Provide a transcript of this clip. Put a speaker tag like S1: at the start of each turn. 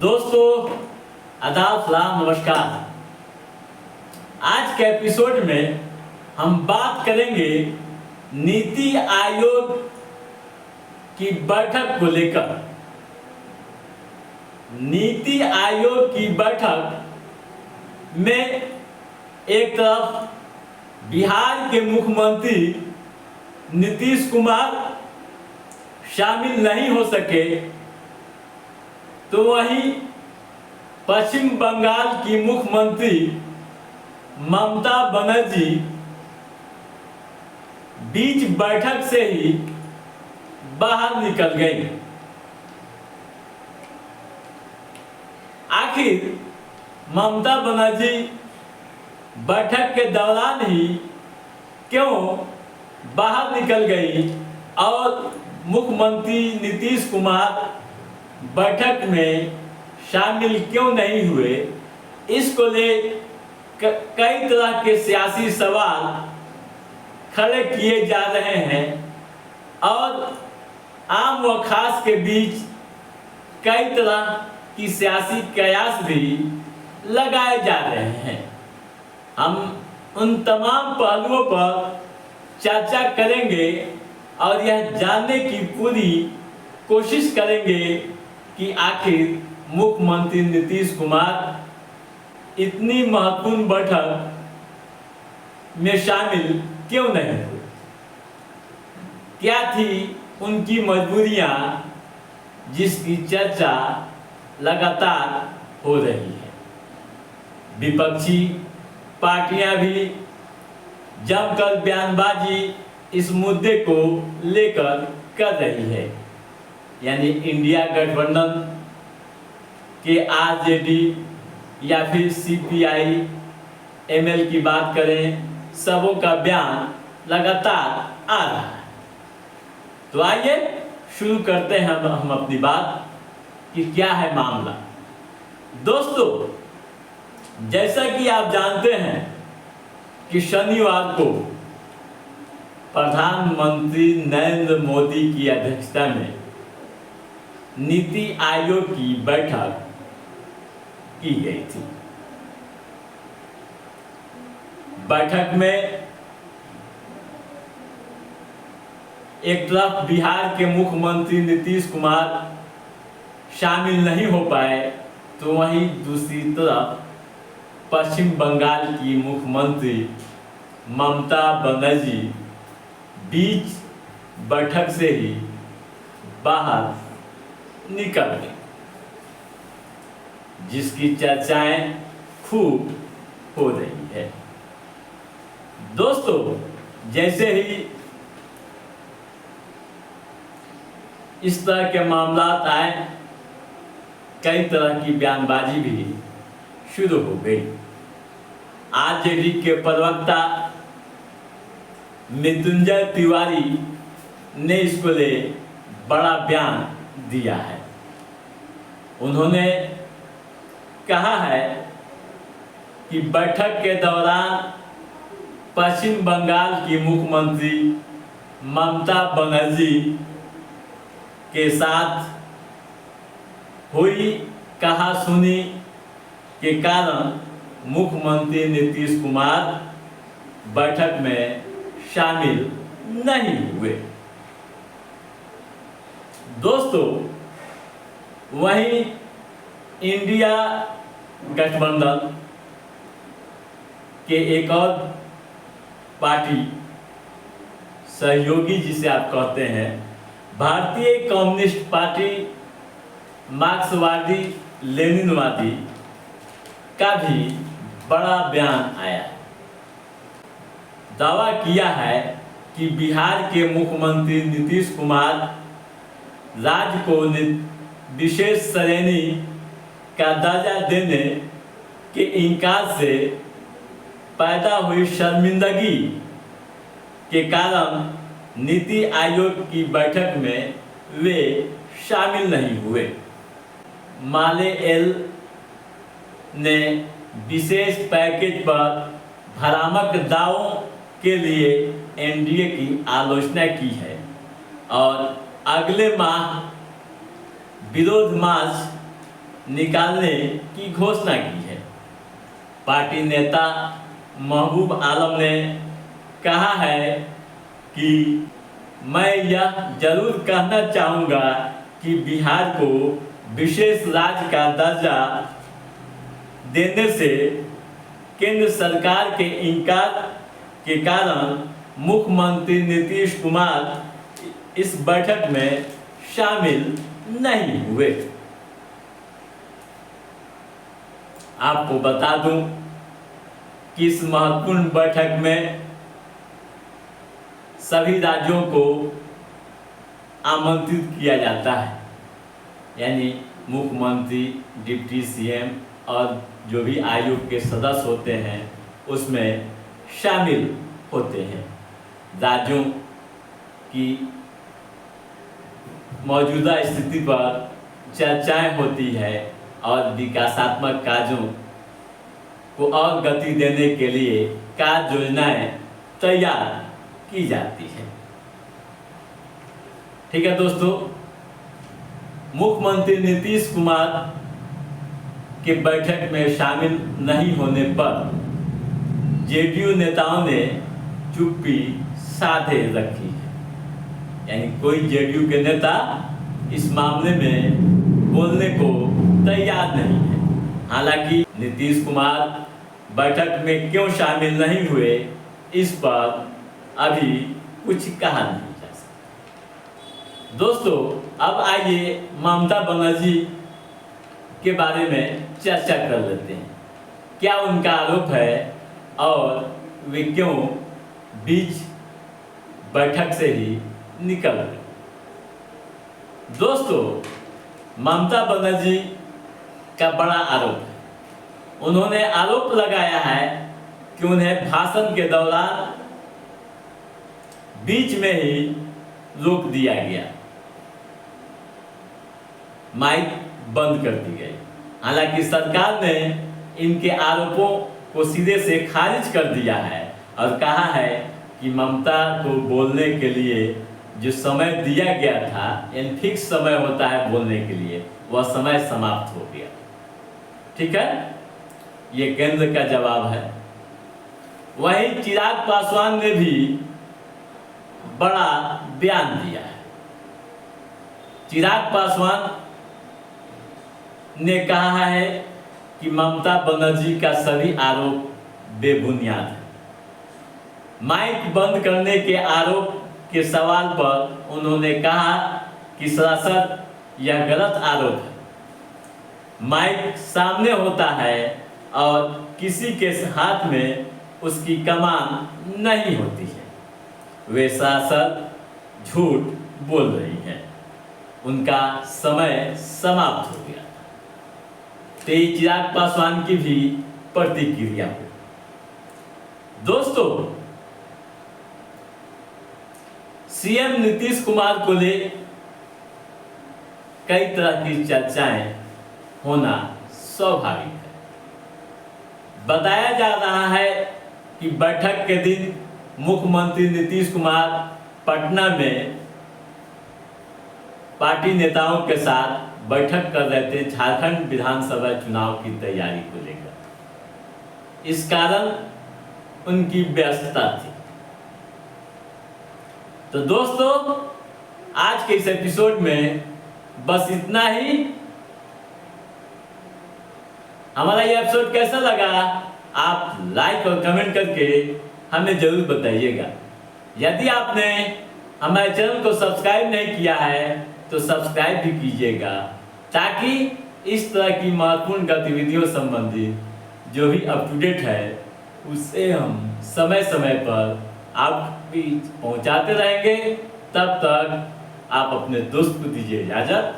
S1: दोस्तों आदाब सलाम नमस्कार। आज के एपिसोड में हम बात करेंगे नीति आयोग की बैठक को लेकर। नीति आयोग की बैठक में एक तरफ बिहार के मुख्यमंत्री नीतीश कुमार शामिल नहीं हो सके, तो वहीं पश्चिम बंगाल की मुख्यमंत्री ममता बनर्जी बीच बैठक से ही बाहर निकल गई। आखिर ममता बनर्जी बैठक के दौरान ही क्यों बाहर निकल गई और मुख्यमंत्री नीतीश कुमार बैठक में शामिल क्यों नहीं हुए, इसको ले कई तरह के सियासी सवाल खड़े किए जा रहे हैं और आम व खास के बीच कई तरह की सियासी कयास भी लगाए जा रहे हैं। हम उन तमाम पहलुओं पर चर्चा करेंगे और यह जानने की पूरी कोशिश करेंगे कि आखिर मुख्यमंत्री नीतीश कुमार इतनी महत्वपूर्ण बैठक में शामिल क्यों नहीं हुए, क्या थी उनकी मजबूरियां जिसकी चर्चा लगातार हो रही है। विपक्षी पार्टियां भी जमकर बयानबाजी इस मुद्दे को लेकर कर रही है, यानी इंडिया गठबंधन के आरजेडी या फिर सीपीआई एमएल की बात करें, सबों का बयान लगातार आ रहा है। तो आइए शुरू करते हैं हम अपनी बात कि क्या है मामला। दोस्तों, जैसा कि आप जानते हैं कि शनिवार को प्रधानमंत्री नरेंद्र मोदी की अध्यक्षता में नीति आयोग की बैठक की गई थी। बैठक में एक तरफ बिहार के मुख्यमंत्री नीतीश कुमार शामिल नहीं हो पाए, तो वहीं दूसरी तरफ पश्चिम बंगाल की मुख्यमंत्री ममता बनर्जी बीच बैठक से ही बाहर निकल गई, जिसकी चर्चाएं खूब हो रही है। दोस्तों, जैसे ही इस तरह के मामला आए, कई तरह की बयानबाजी भी शुरू हो गई। आरजेडी के प्रवक्ता मृत्युंजय तिवारी ने इसको ले बड़ा बयान दिया है। उन्होंने कहा है कि बैठक के दौरान पश्चिम बंगाल की मुख्यमंत्री ममता बनर्जी के साथ हुई कहासुनी के कारण मुख्यमंत्री नीतीश कुमार बैठक में शामिल नहीं हुए। दोस्तों, वहीं इंडिया गठबंधन के एक और पार्टी सहयोगी जिसे आप कहते हैं, भारतीय कम्युनिस्ट पार्टी मार्क्सवादी लेनिनवादी का भी बड़ा बयान आया। दावा किया है कि बिहार के मुख्यमंत्री नीतीश कुमार राज्य को विशेष श्रेणी का दर्जा देने के इनकार से पैदा हुई शर्मिंदगी के कारण नीति आयोग की बैठक में वे शामिल नहीं हुए। माले एल ने विशेष पैकेज पर भ्रामक दावों के लिए एनडीए की आलोचना की है और अगले माह विरोध मार्च निकालने की घोषणा की है। पार्टी नेता महबूब आलम ने कहा है कि मैं यह जरूर कहना चाहूँगा कि बिहार को विशेष राज्य का दर्जा देने से केंद्र सरकार के इनकार के कारण मुख्यमंत्री नीतीश कुमार इस बैठक में शामिल नहीं हुए। आपको बता दूं कि इस महत्वपूर्ण बैठक में सभी राज्यों को आमंत्रित किया जाता है, यानी मुख्यमंत्री, डिप्टी सीएम और जो भी आयोग के सदस्य होते हैं उसमें शामिल होते हैं। राज्यों की मौजूदा स्थिति पर चर्चाएं होती है और विकासात्मक कार्यों को और गति देने के लिए कार्य योजनाएं तैयार की जाती है। ठीक है दोस्तों, मुख्यमंत्री नीतीश कुमार के बैठक में शामिल नहीं होने पर जेडीयू नेताओं ने चुप्पी साधे रखी है, यानी कोई जेडीयू के नेता इस मामले में बोलने को तैयार नहीं है। हालांकि नीतीश कुमार बैठक में क्यों शामिल नहीं हुए इस पर अभी कुछ कहा नहीं जा सकता। दोस्तों, अब आइए ममता बनर्जी के बारे में चर्चा कर लेते हैं। क्या उनका आरोप है और वे क्यों बीच बैठक से ही निकल गए। दोस्तों, ममता बनर्जी का बड़ा आरोप है। उन्होंने आरोप लगाया है कि उन्हें भाषण के दौरान बीच में ही रोक दिया गया, माइक बंद कर दी गई। हालांकि सरकार ने इनके आरोपों को सिरे से खारिज कर दिया है और कहा है कि ममता को बोलने के लिए जो समय दिया गया था, यानी फिक्स समय होता है बोलने के लिए, वह समय समाप्त हो गया। ठीक है, ये केंद्र का जवाब है। वहीं चिराग पासवान ने भी बड़ा बयान दिया है। चिराग पासवान ने कहा है कि ममता बनर्जी का सभी आरोप बेबुनियाद है। माइक बंद करने के आरोप के सवाल पर उन्होंने कहा कि सरासर यह गलत आरोप है। माइक सामने होता है और किसी के हाथ में उसकी कमान नहीं होती है। वे सरासर झूठ बोल रही हैं। उनका समय समाप्त हो गया। तो चिराग पासवान की भी प्रतिक्रिया हो। दोस्तों, सीएम नीतीश कुमार को ले कई तरह की चर्चाएं होना स्वाभाविक है। बताया जा रहा है कि बैठक के दिन मुख्यमंत्री नीतीश कुमार पटना में पार्टी नेताओं के साथ बैठक कर रहे थे झारखंड विधानसभा चुनाव की तैयारी को लेकर। इस कारण उनकी व्यस्तता थी। तो दोस्तों, आज के इस एपिसोड में बस इतना ही। हमारा ये एपिसोड कैसा लगा आप लाइक और कमेंट करके हमें जरूर बताइएगा। यदि आपने हमारे चैनल को सब्सक्राइब नहीं किया है तो सब्सक्राइब भी कीजिएगा, ताकि इस तरह की महत्वपूर्ण गतिविधियों संबंधित जो भी अप टू डेट है उसे हम समय समय पर आप बीच पहुंचाते रहेंगे। तब तक आप अपने दोस्त को दीजिए इजाजत।